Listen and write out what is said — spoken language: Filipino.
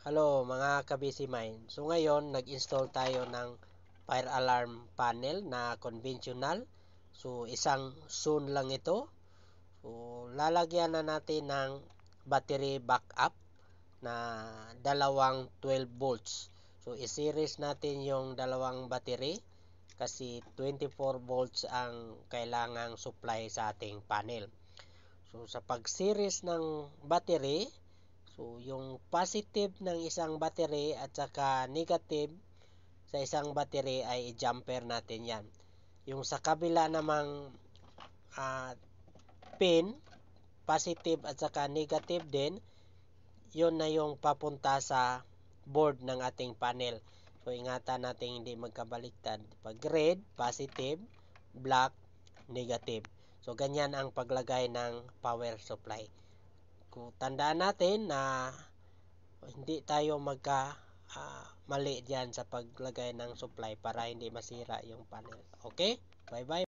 Hello mga ka-busy mind. So ngayon, nag-install tayo ng fire alarm panel na conventional. So isang zone lang ito. So lalagyan na natin ng battery backup na dalawang 12 volts. So i-series natin yung dalawang battery kasi 24 volts ang kailangang supply sa ating panel. So sa pag-series ng battery, so yung positive ng isang battery at saka negative sa isang battery ay i-jumper natin yan. Yung sa kabila namang pin, positive at saka negative din, yun na yung papunta sa board ng ating panel. So ingatan natin hindi magkabaliktad. Pag red, positive, black, negative. So ganyan ang paglagay ng power supply. Kung tandaan natin na hindi tayo mali diyan sa paglagay ng supply para hindi masira yung panel. Okay? Bye-bye.